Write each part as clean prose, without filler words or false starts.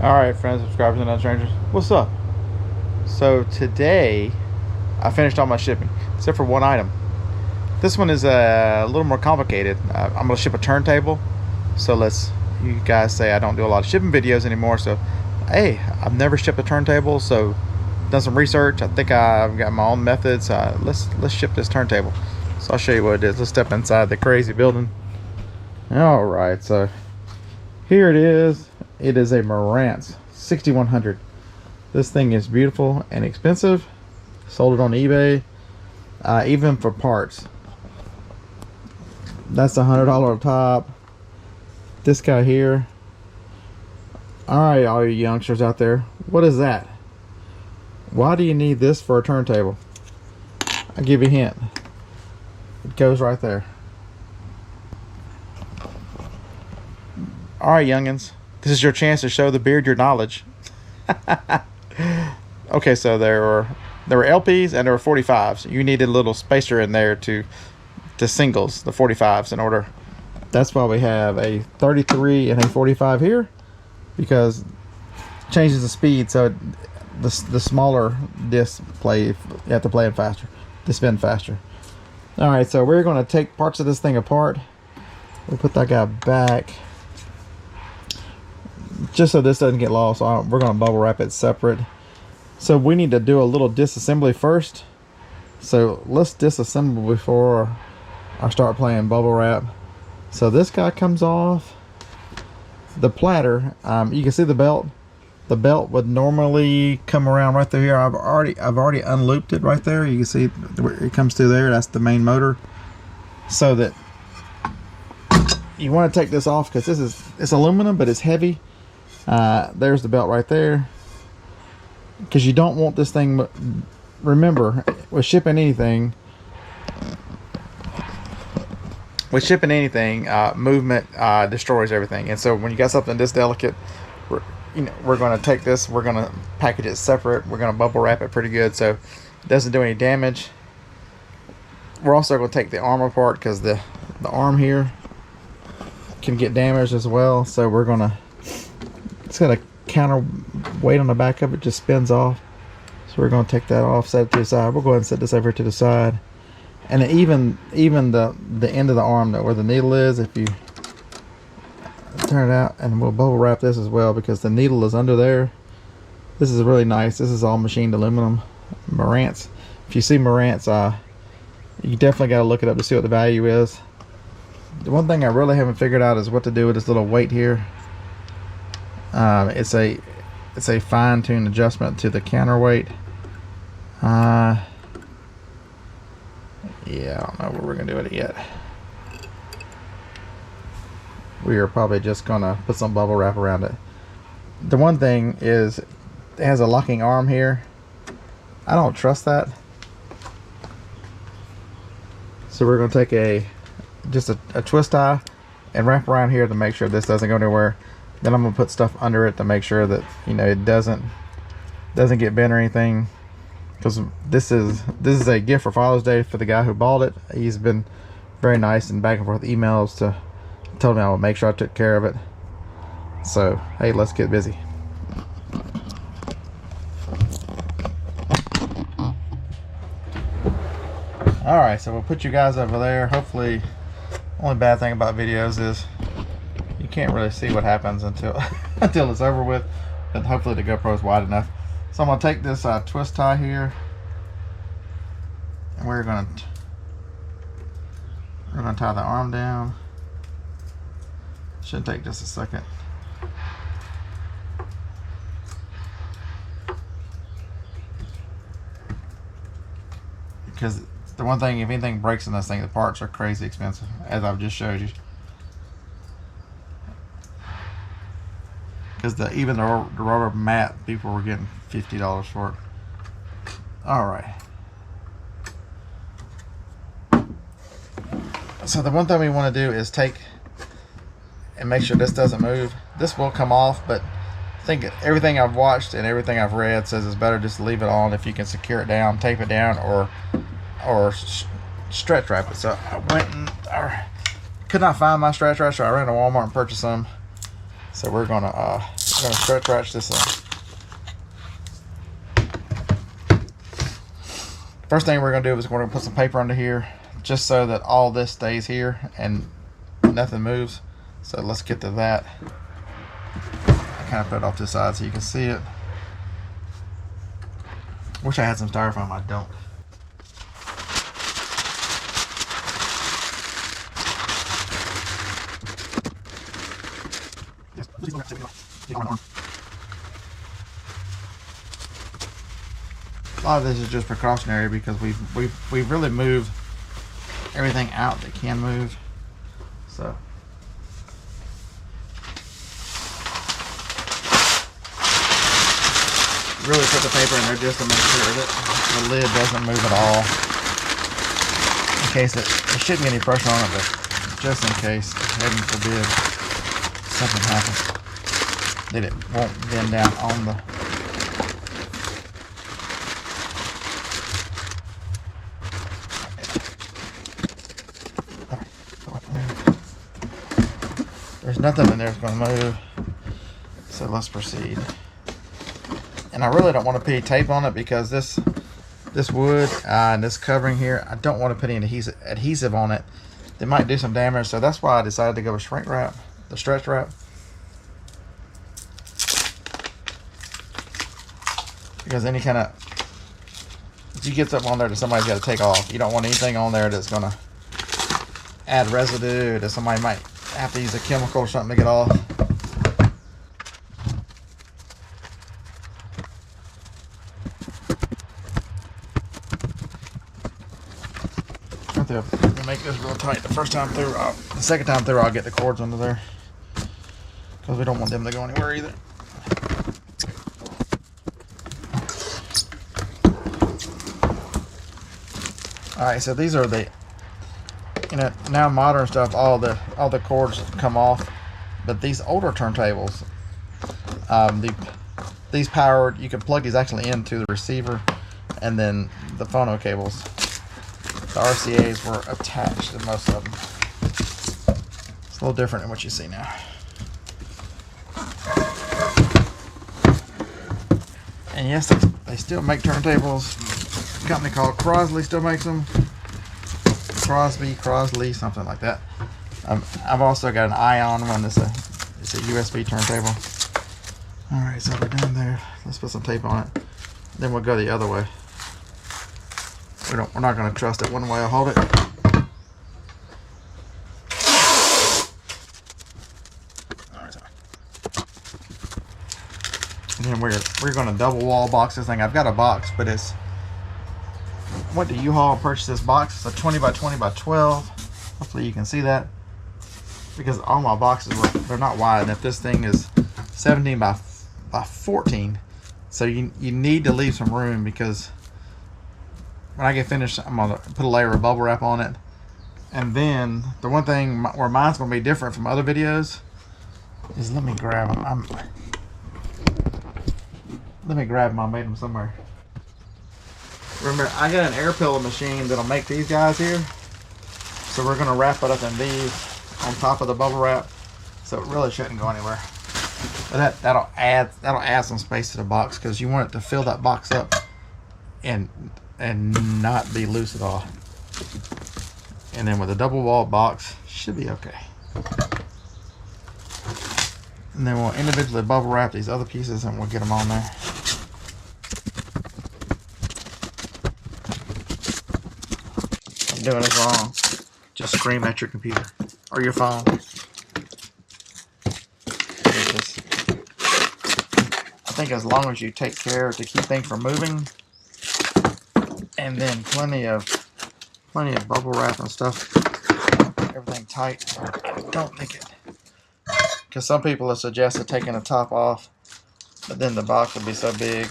Alright friends, subscribers and strangers, what's up? So today I finished all my shipping except for one item. This one is a little more complicated. I'm going to ship a turntable. So you guys say I don't do a lot of shipping videos anymore, so hey, I've never shipped a turntable, so done some research. I think I've got my own methods. Let's ship this turntable. So I'll show you what it is. Let's step inside the crazy building. Alright, so here it is. It is a Marantz 6100. This thing is beautiful and expensive. Sold it on eBay, even for parts. That's $100 up top. This guy here. Alright, all you youngsters out there, what is that? Why do you need this for a turntable? I'll give you a hint. It goes right there. Alright, youngins. This is your chance to show the beard your knowledge. Okay, so there were LPs and there were 45s. You needed a little spacer in there to singles, the 45s, in order. That's why we have a 33 and a 45 here, because it changes the speed. So the smaller discs you have to play it faster, to spin faster. All right, so we're going to take parts of this thing apart. We'll put that guy back, just so this doesn't get lost. We're going to bubble wrap it separate. So we need to do a little disassembly first. So let's disassemble before I start playing bubble wrap. So this guy comes off. The platter, you can see the belt. The belt would normally come around right through here. I've already unlooped it right there. You can see it comes through there. That's the main motor. So that you want to take this off, because it's aluminum, but it's heavy. There's the belt right there, because you don't want this thing. Remember, with shipping anything, movement destroys everything. And so when you got something this delicate, we're going to take this, we're going to package it separate, we're going to bubble wrap it pretty good so it doesn't do any damage. We're also going to take the arm apart, because the arm here can get damaged as well. So we're going to, it's got a counterweight on the back of it, just spins off. So we're going to take that off, set it to the side. We'll go ahead and set this over to the side. And even the end of the arm, where the needle is, if you turn it out, and we'll bubble wrap this as well, because the needle is under there. This is really nice. This is all machined aluminum. Marantz. If you see Marantz, you definitely got to look it up to see what the value is. The one thing I really haven't figured out is what to do with this little weight here. It's a fine-tuned adjustment to the counterweight. Yeah, I don't know what we're gonna do with it yet. We are probably just gonna put some bubble wrap around it. The one thing is, it has a locking arm here. I don't trust that. So we're gonna take just a twist tie and wrap around here to make sure this doesn't go anywhere. Then I'm gonna put stuff under it to make sure that it doesn't get bent or anything. Because this is a gift for Father's Day for the guy who bought it. He's been very nice and back and forth emails told me I would make sure I took care of it. So hey, let's get busy. Alright, so we'll put you guys over there. Hopefully, only bad thing about videos is you can't really see what happens until it's over with. But hopefully the GoPro is wide enough. So I'm going to take this twist tie here, and we're going to tie the arm down. Should take just a second. Because the one thing, if anything breaks in this thing, the parts are crazy expensive, as I've just showed you. Because even the rubber mat, people were getting $50 for it. Alright. So the one thing we want to do is take and make sure this doesn't move. This will come off, but I think everything I've watched and everything I've read says it's better just to leave it on if you can secure it down, tape it down, or stretch wrap it. So I went and could not find my stretch wrap, so I ran to Walmart and purchased some. So we're gonna going to stretch this in. First thing we're going to do is we're going to put some paper under here just so that all this stays here and nothing moves. So let's get to that. I kind of put it off to the side so you can see it. Wish I had some styrofoam. I don't. A lot of this is just precautionary because we've really moved everything out that can move. So really put the paper in there just to make sure that the lid doesn't move at all. In case it shouldn't get any pressure on it, but just in case, heaven forbid, something happens, that it won't bend down on the. There's nothing in there that's going to move, so let's proceed. And I really don't want to put any tape on it because this wood and this covering here, I don't want to put any adhesive on it. They might do some damage, so that's why I decided to go with shrink wrap, the stretch wrap. Because any kind of, if you get something on there that somebody's got to take off, you don't want anything on there that's going to add residue that somebody might have to use a chemical or something to get off. To make this real tight the first time through. The second time through, I'll get the cords under there because we don't want them to go anywhere either. Alright, so these are the, now modern stuff, all the cords come off, but these older turntables, these powered, you can plug these actually into the receiver, and then the phono cables, the RCAs were attached to most of them. It's a little different than what you see now. And yes, they still make turntables. A company called Crosley still makes them. Crosley, something like that. I've also got an Ion one. It's a USB turntable. All right, so we're done there. Let's put some tape on it. Then we'll go the other way. We're not going to trust it one way. I'll hold it. All right, and then we're going to double wall box this thing. I've got a box, but it's, went to U-Haul and purchased this box. It's a 20 by 20 by 12. Hopefully you can see that, because all my boxes they're not wide. And if this thing is 17 by 14, so you need to leave some room, because when I get finished, I'm gonna put a layer of bubble wrap on it. And then the one thing where mine's gonna be different from other videos is, let me grab them. Let me grab them. I made them somewhere. Remember, I got an air pillow machine that'll make these guys here. So we're gonna wrap it up in these on top of the bubble wrap, so it really shouldn't go anywhere. But that'll add some space to the box, because you want it to fill that box up and not be loose at all. And then with a double wall box, should be okay. And then we'll individually bubble wrap these other pieces and we'll get them on there. If you're doing this wrong, just scream at your computer or your phone. I think as long as you take care to keep things from moving, and then plenty of bubble wrap and stuff, everything tight. I don't think it, because some people have suggested taking the top off, but then the box would be so big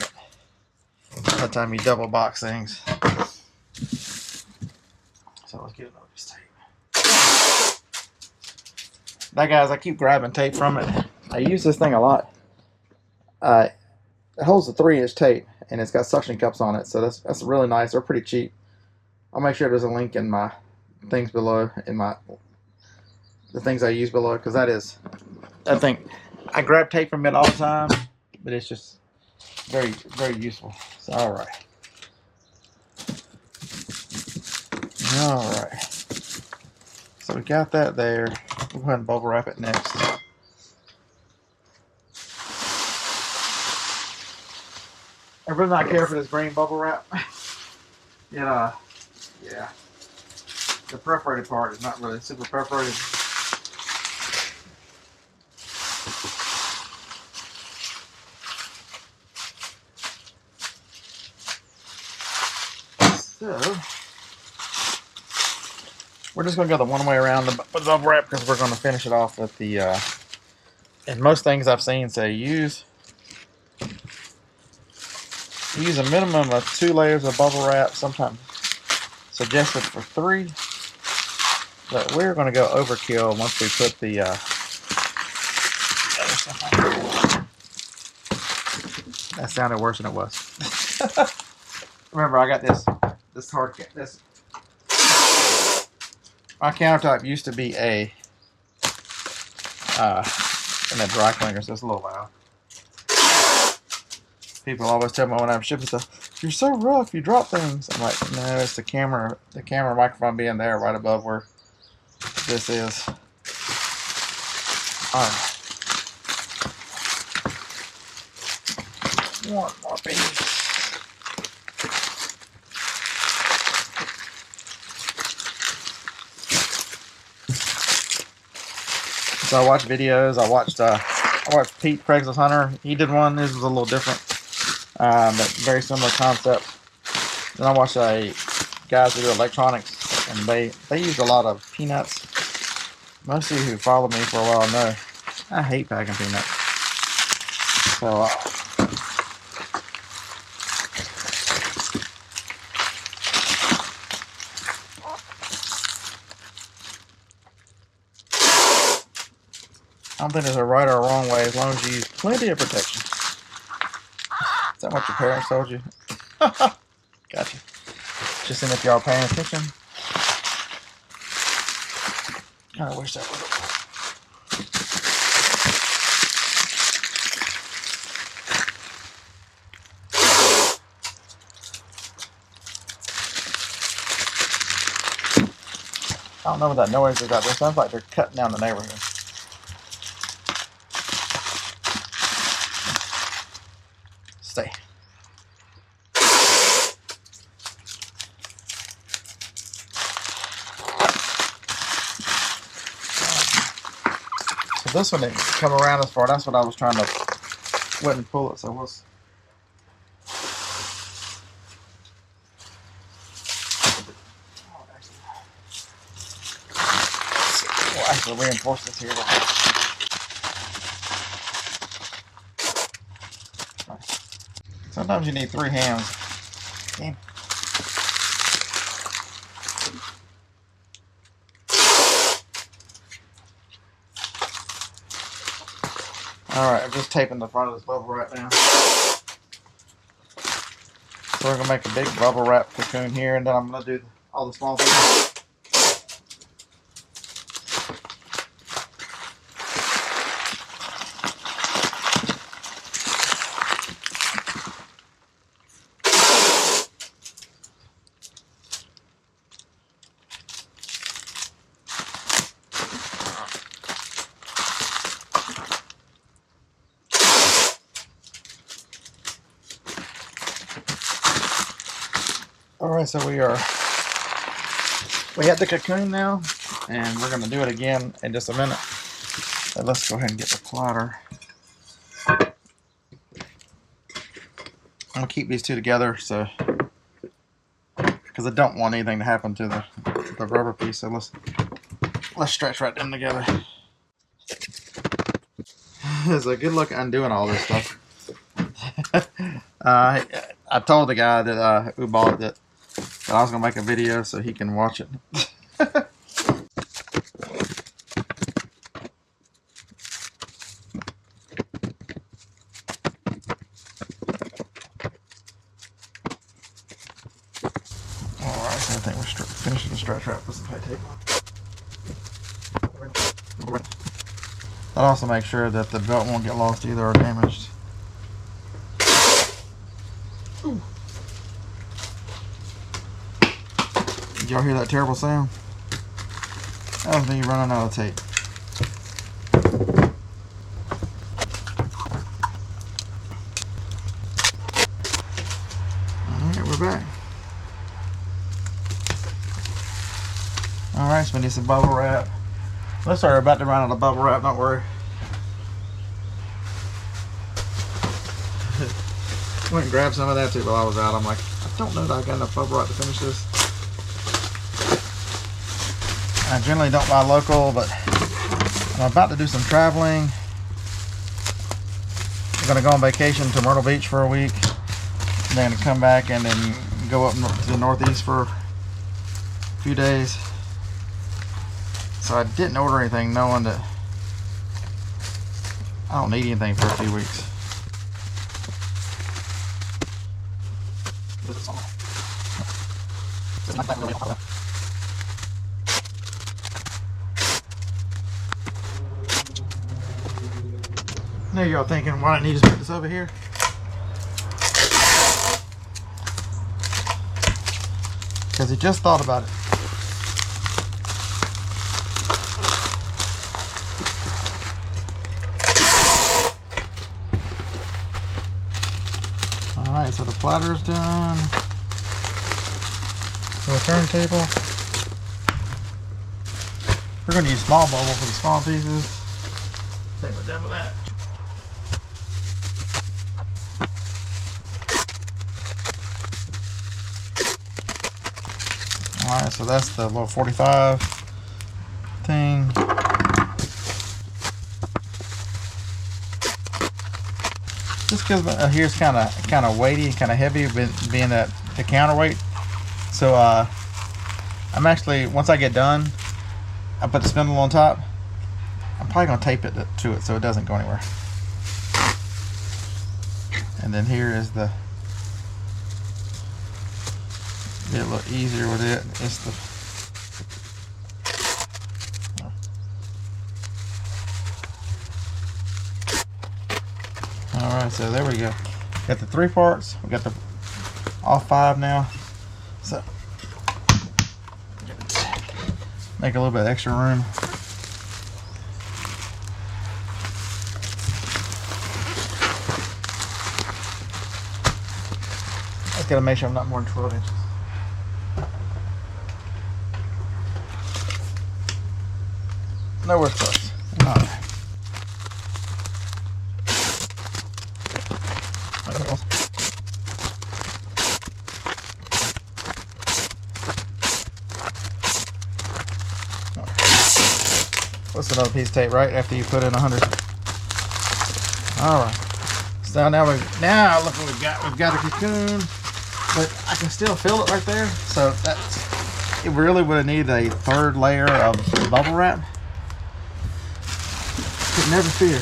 by the time you double box things. So let's get another piece of tape. Now guys, I keep grabbing tape from it. I use this thing a lot. It holds a 3-inch tape, and it's got suction cups on it, so that's really nice. They're pretty cheap. I'll make sure there's a link in my things below, in the things I use below, because that thing, I grab tape from it all the time, but it's just very, very useful. So, all right. So we got that there. We'll go ahead and bubble wrap it next. I really not care for this green bubble wrap. Yeah, the perforated part is not really super perforated. So we're just going to go the one way around the bubble wrap because we're going to finish it off with the, and most things I've seen say use a minimum of 2 layers of bubble wrap, sometimes suggested for 3, but we're going to go overkill once we put the other stuff on. That sounded worse than it was. Remember, I got this hard, my countertop used to be in a dry cleaner, so it's a little loud. People always tell me when I'm shipping stuff, "You're so rough, you drop things." I'm like, no, it's the camera microphone being there right above where this is. Alright. One more piece. So I watch videos. I watched Pete Craigslist Hunter. He did one. This was a little different, but very similar concept. Then I watched guys who do electronics, and they use a lot of peanuts. Most of you who follow me for a while know I hate packing peanuts. So I don't think there's a right or a wrong way as long as you use plenty of protection. Is that what your parents told you? Gotcha. Just seeing if y'all paying attention. Kind of wish that was. I don't know what that noise is out there. It sounds like they're cutting down the neighborhood. Stay. So this one didn't come around as far. That's what I was trying to wouldn't pull it. So we'll actually reinforce this here. Sometimes you need 3 hands. Okay. Alright, I'm just taping the front of this bubble wrap now. So we're going to make a big bubble wrap cocoon here, and then I'm going to do all the small things. Alright, so we have the cocoon now, and we're going to do it again in just a minute. So let's go ahead and get the plotter. I'm going to keep these two together so because I don't want anything to happen to the rubber piece. So let's stretch right them together. So good luck undoing all this stuff. I told the guy that who bought it that I was gonna make a video so he can watch it. Alright, so I think we're finishing the stretch wrap with some pay tape. That also makes sure that the belt won't get lost either or damaged. Ooh. Did y'all hear that terrible sound? That was me running out of tape. Alright, we're back. Alright, so we need some bubble wrap. Looks like we're about to run out of bubble wrap, don't worry. Went and grabbed some of that too while I was out. I'm like, I don't know that I got enough bubble wrap to finish this. I generally don't buy local, but I'm about to do some traveling. I'm going to go on vacation to Myrtle Beach for a week. And then come back and then go up to the Northeast for a few days. So I didn't order anything knowing that I don't need anything for a few weeks. Now y'all thinking, why didn't he just put this over here? Because he just thought about it. Alright, so the platter is done. So the turntable. We're going to use small bubble for the small pieces. Same with done with that. Alright, so that's the little 45 thing. Just because here's kind of weighty and kind of heavy, being that the counterweight. So I'm actually, once I get done, I put the spindle on top. I'm probably gonna tape it to it so it doesn't go anywhere. And then here is the. Be a little easier with it. It's the. Alright, so there we go. Got the 3 parts. We got the all 5 now. So make a little bit of extra room. I just gotta make sure I'm not more than 12 inches. Nowhere close. Alright. What's another piece of tape right after you put in 100? Alright. So now look what we've got. We've got a cocoon, but I can still feel it right there. So that's, it really would have needed a 3rd layer of bubble wrap. Could never fear.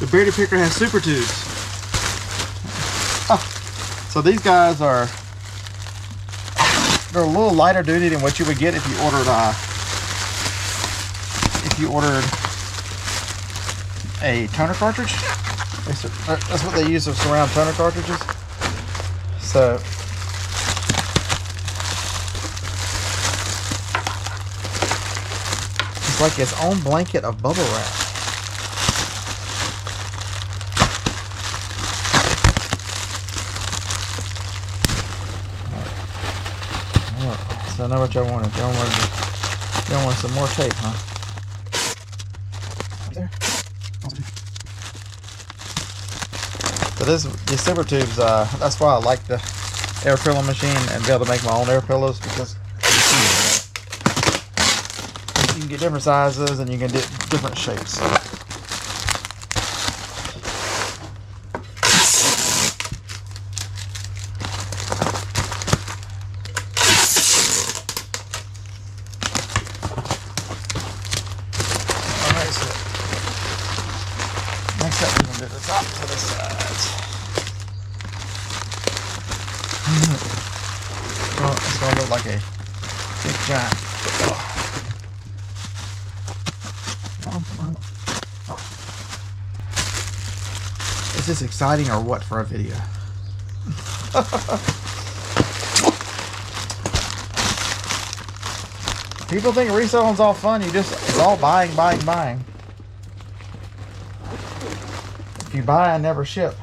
The Berry Picker has super tubes. Oh, so these guys are, they're a little lighter duty than what you would get if you ordered a toner cartridge. That's what they use to surround toner cartridges. So it's like its own blanket of bubble wrap. So I know what y'all wanted. Y'all want some more tape, huh? There. So these zipper tubes, that's why I like the air pillow machine and be able to make my own air pillows, because you can get different sizes and you can get different shapes. Next up, we're going to do the top to the sides. Well, it's going to look like a big giant. Is this exciting or what for a video? People think reselling's all fun. It's all buying, buying, buying. If you buy, I never ship.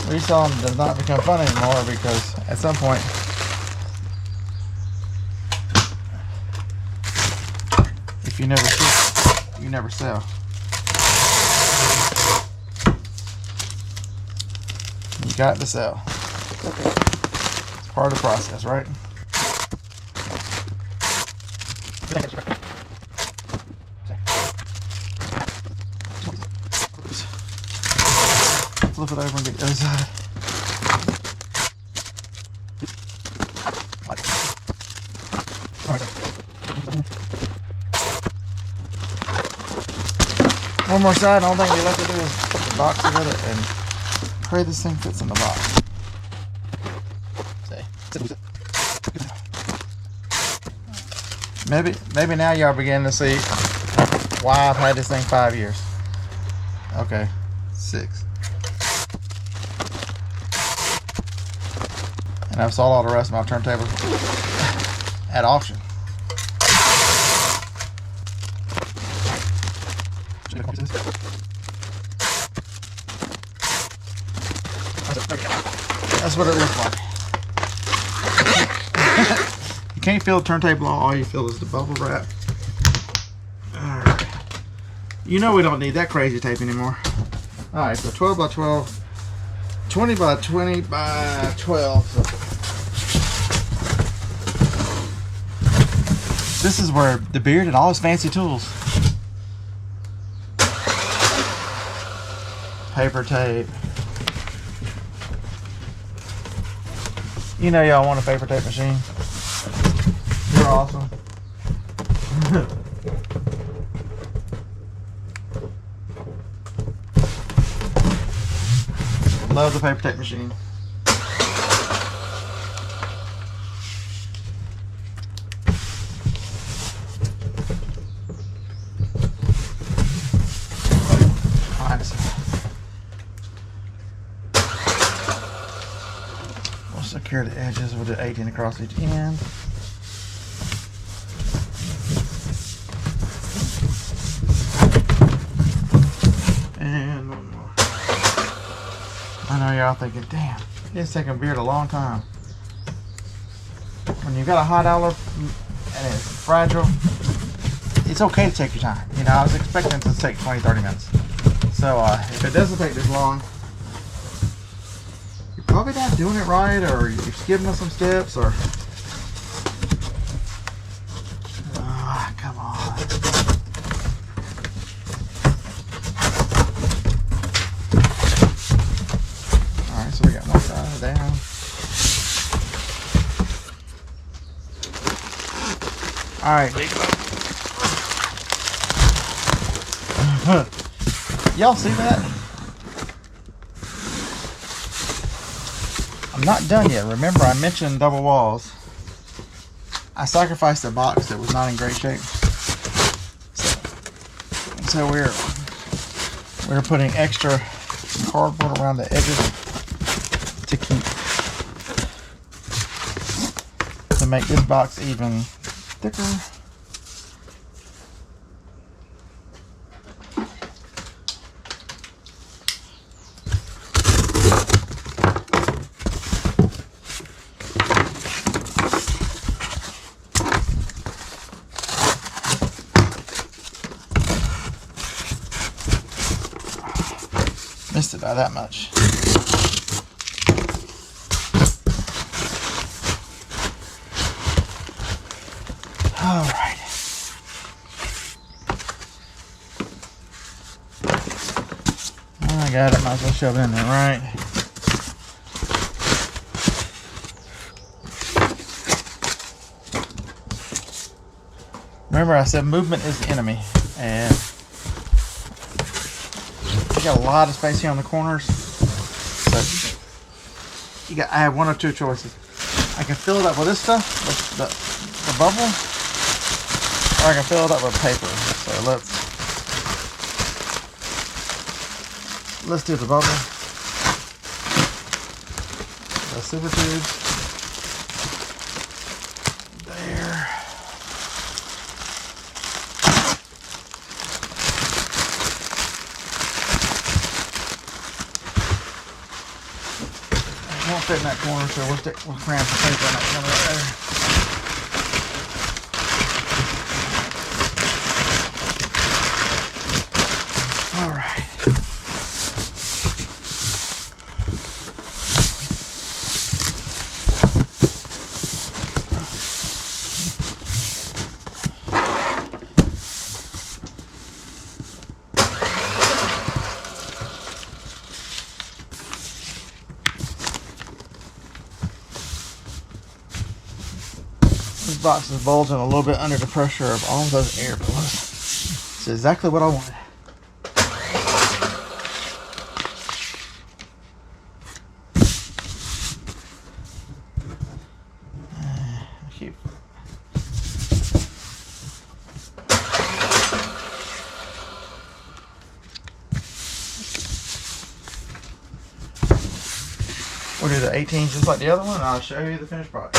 Reselling does not become fun anymore because at some point if you never ship, you never sell. You got to sell. It's part of the process, right? Flip it over and get the other side. One more side. All thing we left to do is put the box together and pray this thing fits in the box. Maybe now y'all begin to see why I've had this thing 5 years. Okay, 6. And I've sold all the rest of my turntable at auction. That's what it looks like. You can't feel the turntable, all you feel is the bubble wrap. Alright. You know we don't need that crazy tape anymore. Alright, so 12 by 12, 20 by 20 by 12. So this is where the beard and all his fancy tools. Paper tape. You know y'all want a paper tape machine. You're awesome. Love the paper tape machine. We'll secure the edges. We'll do 18 across each end. And one more. I know y'all thinking, damn, it's taking beard a long time. When you've got a high dollar and it's fragile, it's okay to take your time. You know, I was expecting it to take 20-30 minutes. So if it doesn't take this long, you're probably not doing it right, or you're skipping some steps, or come on. Alright, so we got one side down. Alright. Y'all see that? I'm not done yet. Remember, I mentioned double walls. I sacrificed a box that was not in great shape. So we're putting extra cardboard around the edges to make this box even thicker. Missed it by that much. All right. I got it. Might as well shove it in there, right? Remember, I said movement is the enemy, and you got a lot of space here on the corners, so I have one or two choices. I can fill it up with this stuff, with the bubble, or I can fill it up with paper. So let's do the bubble. The super tubes. There. It won't fit in that corner, so we'll cram some paper in that corner right there. All right. This box is bulging a little bit under the pressure of all those air bubbles. It's exactly what I wanted. We'll do the 18s just like the other one, and I'll show you the finished product.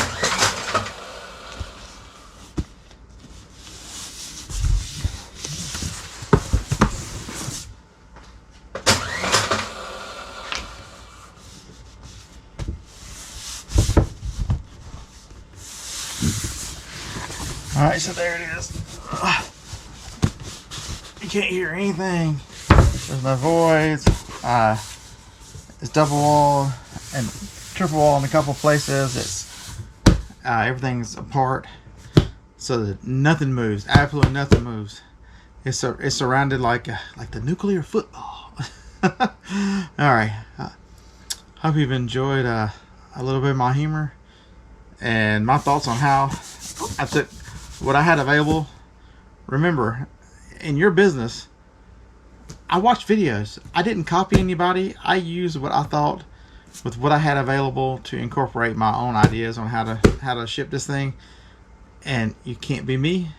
Alright, so there it is. You can't hear anything. There's no voids. It's double wall and triple wall in a couple places. It's everything's apart, so that nothing moves. Absolutely nothing moves. It's surrounded like the nuclear football. All right. Hope you've enjoyed a little bit of my humor and my thoughts on how I took what I had available. Remember, in your business, I watched videos. I didn't copy anybody. I used what I thought with what I had available to incorporate my own ideas on how to ship this thing. And you can't be me.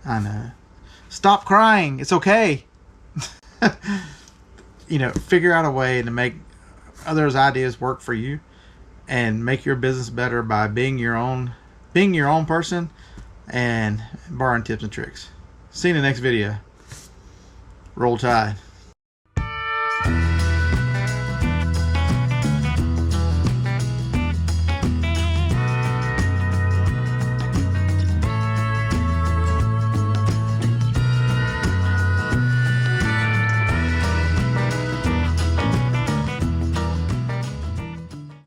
I know. Stop crying. It's okay. You know, figure out a way to make others' ideas work for you and make your business better by being your own person and borrowing tips and tricks. See you in the next video. Roll Tide.